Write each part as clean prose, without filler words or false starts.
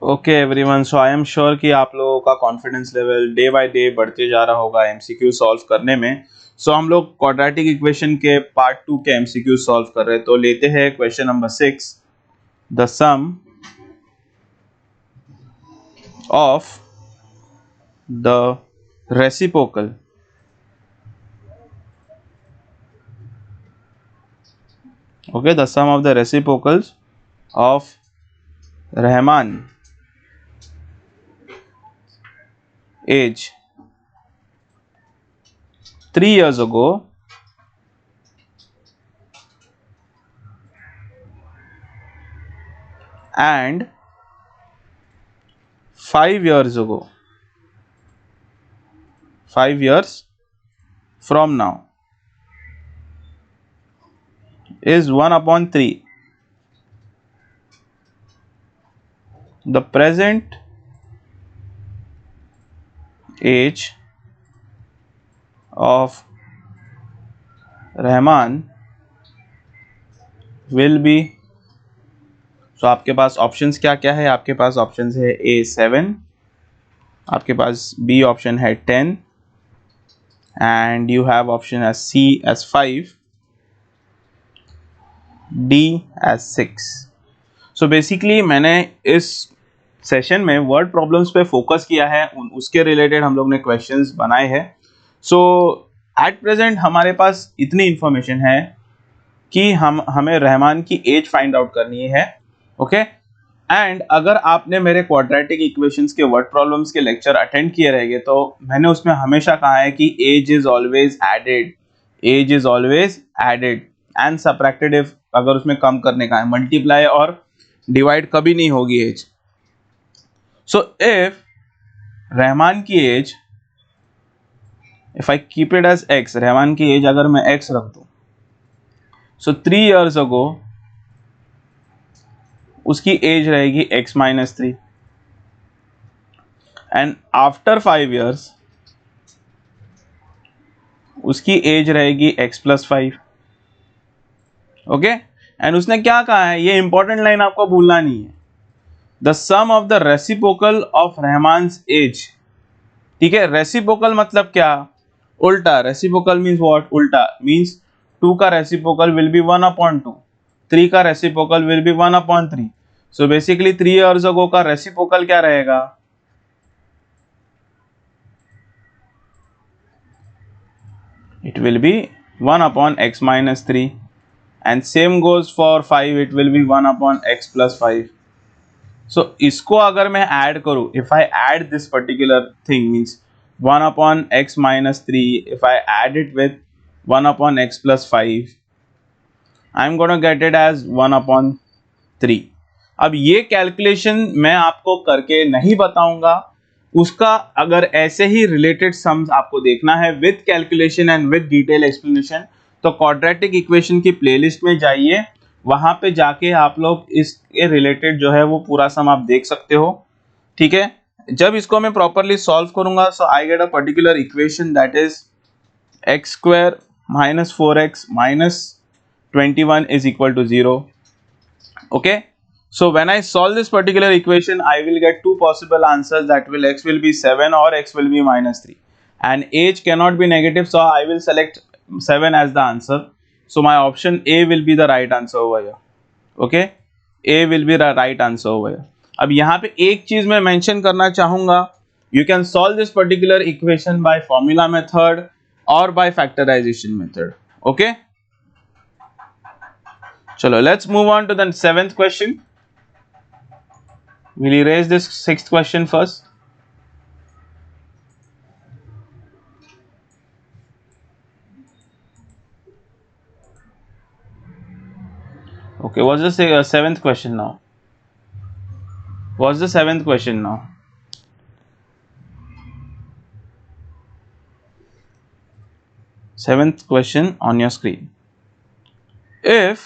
Okay everyone, so I am sure कि आप लोगों का confidence level day by day बढ़ते जा रहा होगा एमसीक्यू सॉल्व करने में। सो हम लोग क्वाड्रेटिक इक्वेशन के पार्ट 2 के एमसीक्यू सॉल्व कर रहे हैं। तो लेते हैं question number 6, the sum of the reciprocal okay, the sum of the reciprocals of Rahman age 3 years ago and 5 years ago, 5 years from now, is 1/3. The present age of Rahman will be, so आपके पास options क्या क्या है? आपके पास options है A 7, आपके पास B option है 10 and you have option as C as 5, D as 6. so basically मैंने इस सेशन में वर्ड प्रॉब्लम्स पे फोकस किया है, उसके रिलेटेड हम लोग ने क्वेश्चंस बनाए हैं। सो एट प्रेजेंट हमारे पास इतनी इंफॉर्मेशन है कि हमें रहमान की एज फाइंड आउट करनी है। ओके एंड अगर आपने मेरे क्वाड्रेटिक इक्वेशंस के वर्ड प्रॉब्लम्स के लेक्चर अटेंड किए रहेंगे तो मैंने उसमें हमेशा कहा है कि age is always added, age is always added and subtracted अगर उसमें कम करने का है, मल्टीप्लाई और डिवाइड कभी नहीं होगी एज। सो इफ रहमान की age, if I keep it age X, Rahman की एज अगर मैं एक्स रख दूं, सो 3 years ago उसकी एज रहेगी x-3 एंड आफ्टर 5 years उसकी एज रहेगी x+5। ओके एंड उसने क्या कहा है, ये इंपॉर्टेंट लाइन आपको भूलना नहीं है, the sum of the reciprocal of Rahman's age. ठीक है, रेसिप्रोकल मतलब क्या? उल्टा। Reciprocal means what? उल्टा मीन्स 2 का रेसिप्रोकल विल बी 1/2, 3 का reciprocal will be 1/3। So basically 3 years ago का रेसिप्रोकल क्या रहेगा? It will be 1/x-3 and same goes for 5, it will be 1/x+5. so इसको अगर मैं ऐड करूं, if I add this particular thing means 1/x-3, if I add it with 1/x+5, I'm gonna get it as 1/3. अब ये calculation मैं आपको करके नहीं बताऊंगा, उसका अगर ऐसे ही रिलेटेड सम्स आपको देखना है with calculation and with detail explanation तो क्वाड्रेटिक इक्वेशन की प्लेलिस्ट में जाइए, वहां पे जाके आप लोग इसके रिलेटेड जो है वो पूरा सम आप देख सकते हो। ठीक है, जब इसको मैं प्रॉपरली सॉल्व करूंगा so I get a particular equation that is x² - 4x - 21 is equal to 0. okay, so when I solve this particular equation I will get two possible answers, that will x will be 7 or x will be -3 and age cannot be negative, so I will select 7 as the answer. so my option A will be the right answer over here. okay, A will be the right answer over here. अब यहाँ पे एक चीज मैं mention करना चाहूंगा, you can solve this particular equation by formula method or by factorization method. okay, चलो let's move on to the 7th question. Will you erase this 6th question first? Okay, what's the 7th question now? What's the 7th question now? Seventh question on your screen. If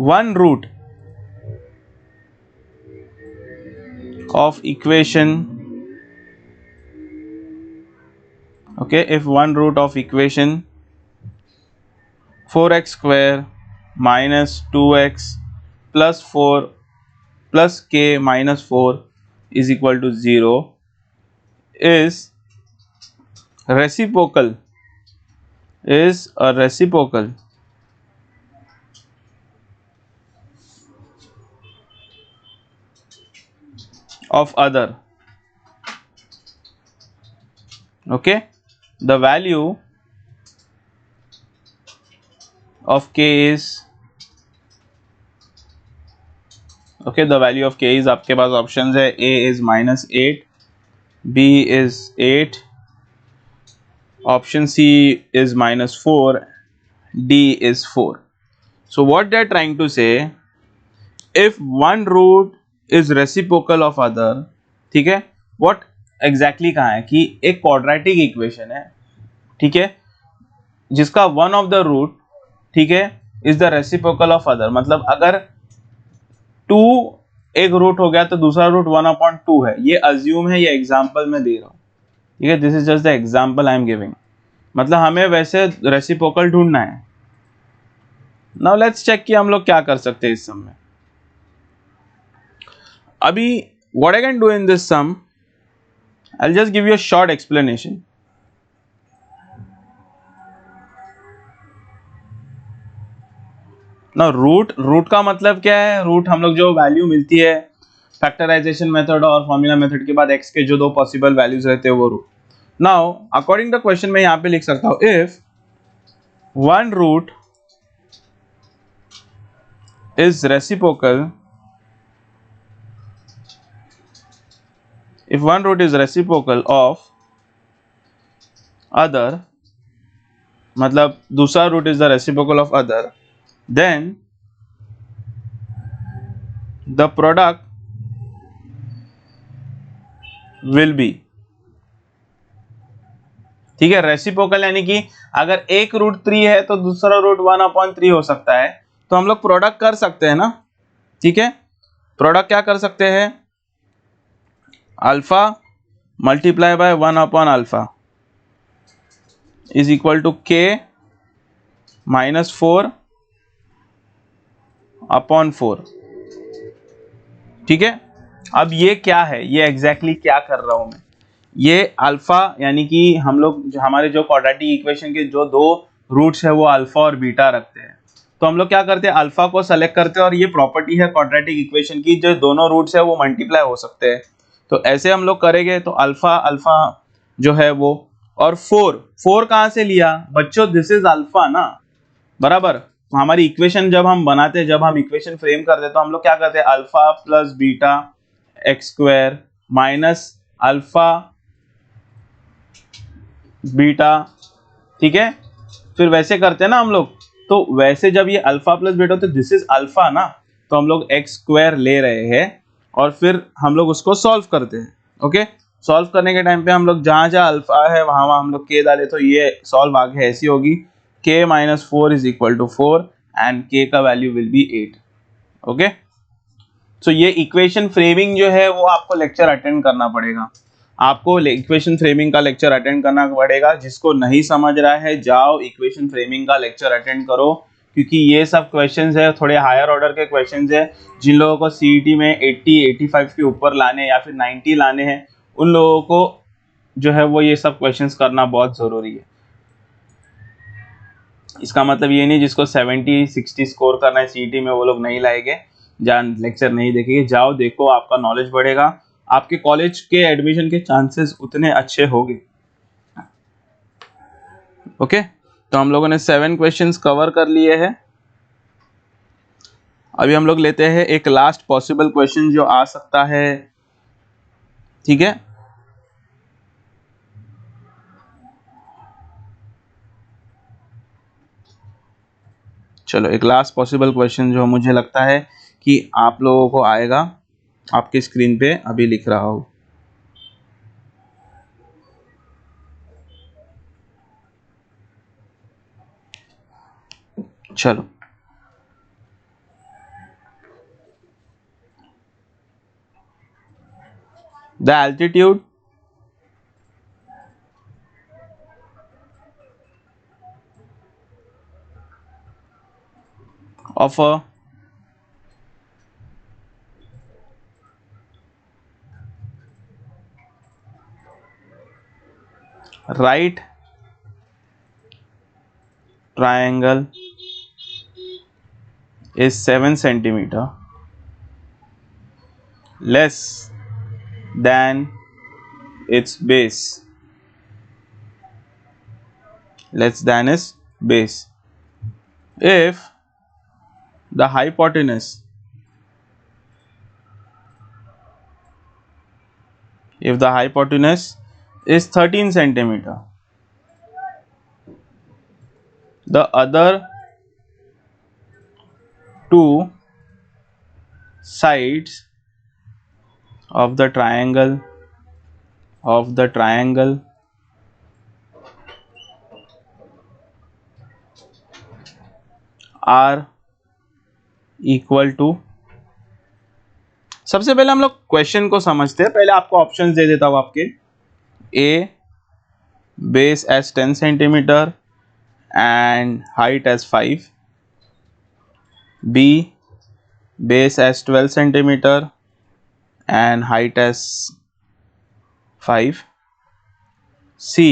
one root of equation, okay, if one root of equation 4x² - 2x + 4 plus k minus 4 is equal to 0 is reciprocal of other. Okay, the value of k is the value of k is आपके पास options है, a is -8, b is 8, option c is -4, d is 4. So what they are trying to say, if one root is reciprocal of other, ठीक है, what exactly कहा है कि एक quadratic equation है, ठीक है, जिसका one of the root, ठीक है, is the reciprocal of other, मतलब अगर 2 एक रूट हो गया तो दूसरा रूट 1/2 है, ये अज्यूम है, ये एग्जाम्पल में दे रहा हूं, ठीक है, this is just the example I am giving, मतलब हमें वैसे रेसिप्रोकल ढूंढना है। नाउ लेट्स चेक कि हम लोग क्या कर सकते हैं इस सम में। अभी what I can do in this sum, I will just give you a short explanation. ना रूट का मतलब क्या है, रूट हम लोग जो वैल्यू मिलती है फैक्टराइजेशन मेथड और फॉर्मूला मेथड के बाद x के जो दो पॉसिबल वैल्यूज रहते हैं वो root. Now according the question मैं यहां पे लिख सकता हूं, if one root is reciprocal, if one root is reciprocal of other, मतलब दूसरा root is the reciprocal of other, then the product will be, ठीक है, रेसिप्रोकल यानी कि अगर एक रूट 3 है तो दूसरा रूट 1/3 हो सकता है, तो हम लोग प्रोडक्ट कर सकते हैं ना, ठीक है, प्रोडक्ट क्या कर सकते हैं, alpha multiply by 1/α is equal to k -4/4, ठीक है। अब ये क्या है, ये एग्जैक्टली क्या कर रहा हूं मैं, ये अल्फा यानी कि हम लोग हमारे जो क्वाड्रेटिक इक्वेशन के जो दो रूट्स है वो अल्फा और बीटा रखते हैं, तो हम लोग क्या करते हैं, अल्फा को सेलेक्ट करते हैं और ये प्रॉपर्टी है क्वाड्रेटिक इक्वेशन की, जो दोनों रूट्स है वो मल्टीप्लाई हो सकते हैं, तो ऐसे हम लोग करेंगे तो अल्फा अल्फा जो है वो, और 4 कहां से लिया बच्चों, दिस इज अल्फा ना, बराबर। तो हमारी इक्वेशन जब हम बनाते हैं, जब हम इक्वेशन फ्रेम करते हैं तो हम लोग क्या करते हैं, alpha plus beta x square minus alpha beta, ठीक है, फिर वैसे करते हैं ना हम लोग, तो वैसे जब ये अल्फा प्लस बीटा तो दिस इज अल्फा ना, तो हम लोग एक्स स्क्वायर ले रहे हैं और फिर हम लोग उसको सॉल्व करते हैं। ओके, सॉल्व करने के टाइम पे हम लोग जहां जहां अल्फा है वहां वहां हम लोग के डाले, तो ये सॉल्व आगे ऐसी होगी, k - 4 is equal to 4 and k का value will be 8। Okay, so ये इक्वेशन फ्रेमिंग जो है वो आपको लेक्चर अटेंड करना पड़ेगा, आपको इक्वेशन फ्रेमिंग का लेक्चर अटेंड करना पड़ेगा। जिसको नहीं समझ रहा है जाओ इक्वेशन फ्रेमिंग का लेक्चर अटेंड करो, क्योंकि ये सब क्वेश्चंस है थोड़े हायर ऑर्डर के क्वेश्चंस है, जिन लोगों को सीईटी में 80-85 के ऊपर लाने या फिर 90 लाने हैं, उन लोगों को जो है वो ये सब क्वेश्चंस करना बहुत जरूरी है। इसका मतलब ये नहीं जिसको 70-60 स्कोर करना है सीईटी में वो लोग नहीं लाएंगे, जान लेक्चर नहीं देखेंगे, जाओ देखो, आपका नॉलेज बढ़ेगा, आपके कॉलेज के एडमिशन के चांसेस उतने अच्छे होंगे। ओके, तो हम लोगों ने 7 क्वेश्चंस कवर कर लिए हैं। अभी हम लोग लेते हैं एक लास्ट पॉसिबल क्वेश्चन जो आ सकता है, ठीक है, चलो एक लास्ट पॉसिबल क्वेश्चन जो मुझे लगता है कि आप लोगों को आएगा, आपके स्क्रीन पे अभी लिख रहा हूं। चलो, the altitude of a right triangle is 7 centimeter less than its base, less than its base, if the hypotenuse is 13 centimeter, the other two sides of the triangle are equal to, सबसे पहले हम लोग question को समझते हैं, पहले आपको options दे देता हूं आपके, A base as 10 centimetre and height as 5, B base as 12 centimetre and height as 5, C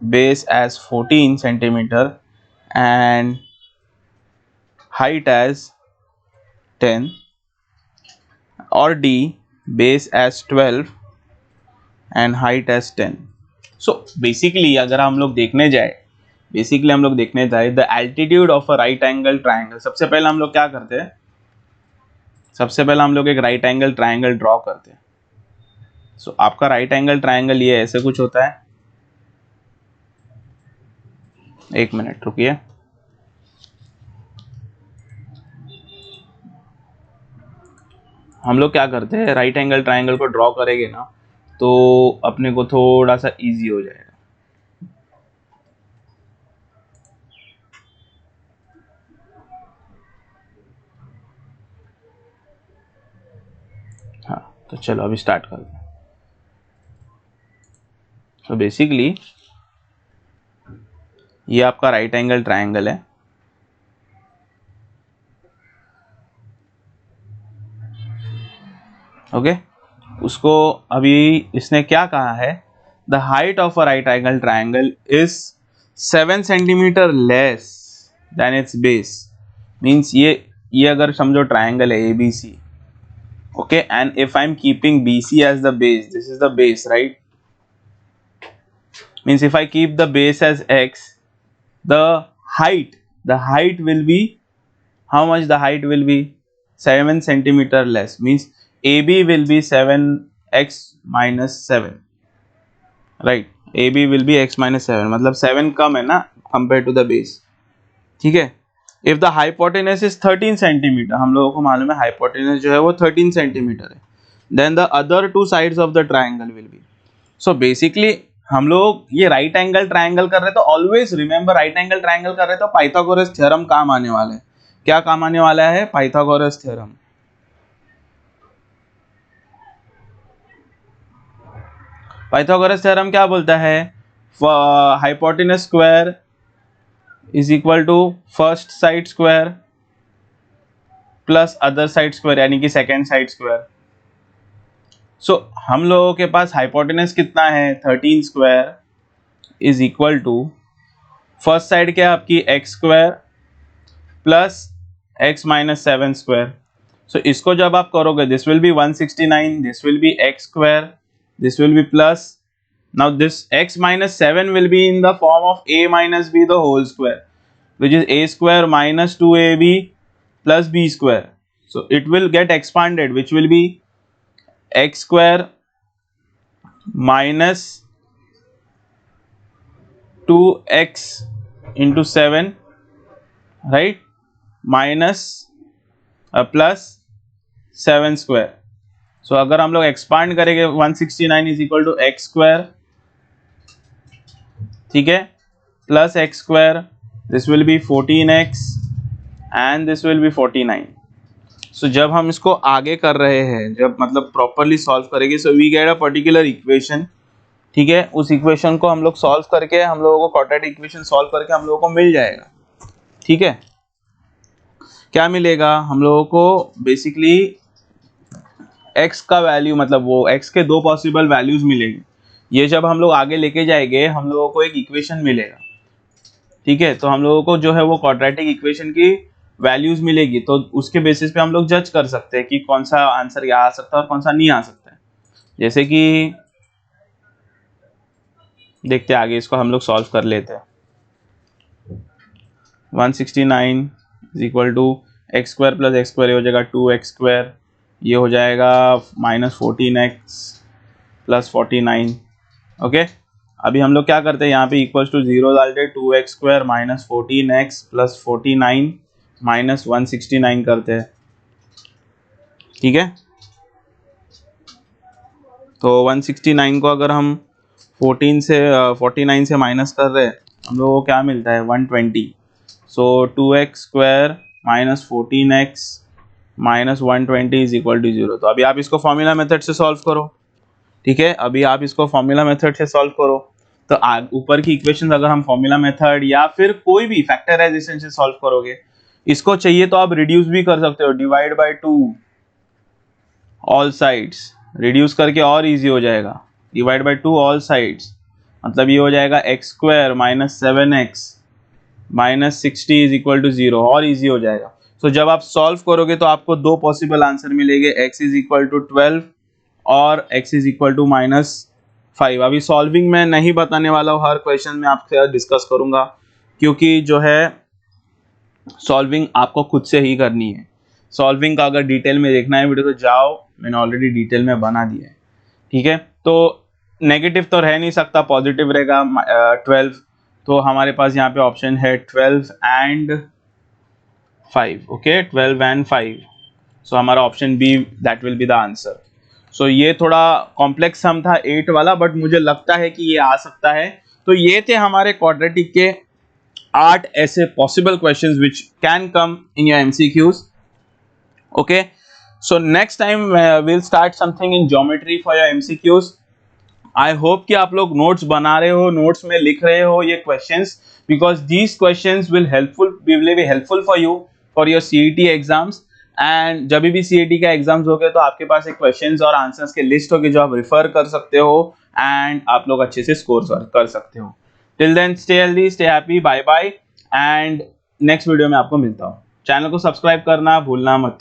base as 14 centimeter and height as 10, or D base as 12 and height as 10. So basically अगर हम लोग देखने जाए the altitude of a right angle triangle, सबसे पहले हम लोग क्या करते हैं, सबसे पहले हम लोग एक राइट एंगल ट्राइंगल ड्रॉ करते हैं. सो आपका राइट एंगल ट्राइंगल ये ऐसे कुछ होता है. एक मिनट रुकिए. हम लोग क्या करते हैं, राइट एंगल ट्राइंगल को ड्रॉ करेंगे ना तो अपने को थोड़ा सा इजी हो जाएगा. हाँ तो चलो अभी स्टार्ट करते हैं. तो बेसिकली ये आपका राइट एंगल ट्राइंगल है. ओके उसको अभी इसने क्या कहा है, the height of a right angle triangle is 7 centimetre less than it's base. Means ये अगर समझो ट्राइंगल है ABC, okay, and if I'm keeping BC as the base, this is the base, right? Means if I keep the base as X, the height will be, how much the height will be? 7 centimeter less. Means AB will be 7x minus 7, right? AB will be x minus 7, मतलब 7 कम है ना compared to the base. ठीक है. If the hypotenuse is 13 centimeter, हम लोगों को मालूम है hypotenuse जो है वो 13 centimeter है, then the other two sides of the triangle will be. So basically हम लोग ये राइट एंगल ट्राइंगल कर रहे तो always remember, right angle triangle कर रहे तो पाइथागोरस थ्योरम काम आने वाला है. क्या काम आने वाला है? Pythagoras theorem. पाइथागोरस थ्योरम क्या बोलता है? Hypotenuse square is equal to first side square plus other side square, यानी कि सेकेंड साइड स्क्वायर. सो हम लोगों के पास हाइपोटेनस कितना है? 13 square is equal to first side क्या आपकी x square plus x minus 7 square. So इसको जब आप करोगे this will be 169, this will be x square, this will be plus, now this x minus 7 will be in the form of a minus b the whole square, which is a square minus 2ab plus b square. So it will get expanded, which will be x square minus 2x into 7, right, minus plus 7 square. So अगर हम लोग expand करेंगे 169 is equal to X square, ठीक है, plus X square, this will be 14x and this will be 49. So जब हम इसको आगे कर रहे हैं, जब मतलब प्रॉपरली सॉल्व करेंगे, so we get a particular equation. ठीक है, उस इक्वेशन को हम लोग सॉल्व करके, हम लोगों को क्वाड्रेटिक इक्वेशन सॉल्व करके हम लोगों को मिल जाएगा. ठीक है, क्या मिलेगा हम लोगों को? बेसिकली x का वैल्यू, मतलब वो x के दो पॉसिबल वैल्यूज मिलेंगे. ये जब हम लोग आगे लेके जाएंगे हम लोगों को एक इक्वेशन मिलेगा, ठीक है, तो हम लोगों को जो है वो क्वाड्रेटिक इक्वेशन की वैल्यूज मिलेगी, तो उसके बेसिस पे हम लोग जज कर सकते हैं कि कौन सा आंसर यहाँ आ सकता है और कौन सा नहीं आ सकता है। जैसे कि देखते हैं आगे, इसको हम लोग सॉल्व कर लेते हैं। 169 is equal to X square plus X square, ये हो जाएगा 2x स्क्वायर, ये हो जाएगा -14x प्लस 49। ओके, अभी हम लोग क्या करते हैं, यहाँ पे इक्वल्स टू 0 डालते, 2x square minus 14x plus 49 minus 169 करते हैं, ठीक है। तो 169 को अगर हम 49 से माइनस कर रहे हैं, हम लोगों को क्या मिलता है 120। So 2x square minus 14x minus 120 is equal to 0। तो अभी आप इसको फॉर्मूला मेथड से सॉल्व करो, ठीक है, अभी आप इसको फॉर्मूला मेथड से सॉल्व करो। तो ऊपर की इक्वेशन अगर हम फॉर्मूला मेथड या फिर कोई भी फैक्टराइजेशन से सॉल्व करोगे, इसको चाहिए तो आप रिड्यूस भी कर सकते हो, divide by 2 all sides, reduce करके और इजी हो जाएगा, डिवाइड बाय 2 ऑल साइड्स, मतलब ये हो जाएगा X square minus 7x minus 60 is equal to 0, और इजी हो जाएगा। तो जब आप सॉल्व करोगे तो आपको दो पॉसिबल आंसर मिलेंगे, x इज इक्वल टू 12 और x इज इक्वल टू -5। अभी सॉल्विंग में नहीं बताने वाला हूँ, हर क्वेश्चन में आपसे डिस्कस करूंगा, क्योंकि जो है सॉल्विंग आपको खुद से ही करनी है। सॉल्विंग का अगर डिटेल में देखना है वीडियो तो जाओ, मैंने ऑलरेडी डिटेल में बना दिया है, ठीक है। तो नेगेटिव तो रह नहीं सकता, पॉजिटिव रहेगा 12, तो हमारे पास यहाँ पे ऑप्शन है 12 एंड 5। ओके, 12 एंड 5, सो हमारा option B that will be the answer. So ये थोड़ा कॉम्प्लेक्स सम था 8 वाला, बट मुझे लगता है कि ये आ सकता है। तो ये थे हमारे क्वाड्रेटिक के 8 ऐसे possible questions which can come in your MCQs. Okay, so next time will start something in geometry for your MCQs. I hope कि आप लोग नोट्स बना रहे हो, नोट्स में लिख रहे हो ये questions, because these questions will be helpful for you for your CET exams. And जब भी सीईटी का एग्जाम्स हो गए तो आपके पास एक क्वेश्चंस और आंसर्स के लिस्ट होगी जो आप रिफर कर सकते हो एंड आप लोग अच्छे से स्कोर कर सकते हो। Till then stay healthy, stay happy, bye bye, and next video में आपको मिलता हूँ। चैनल को सब्सक्राइब करना भूलना मत।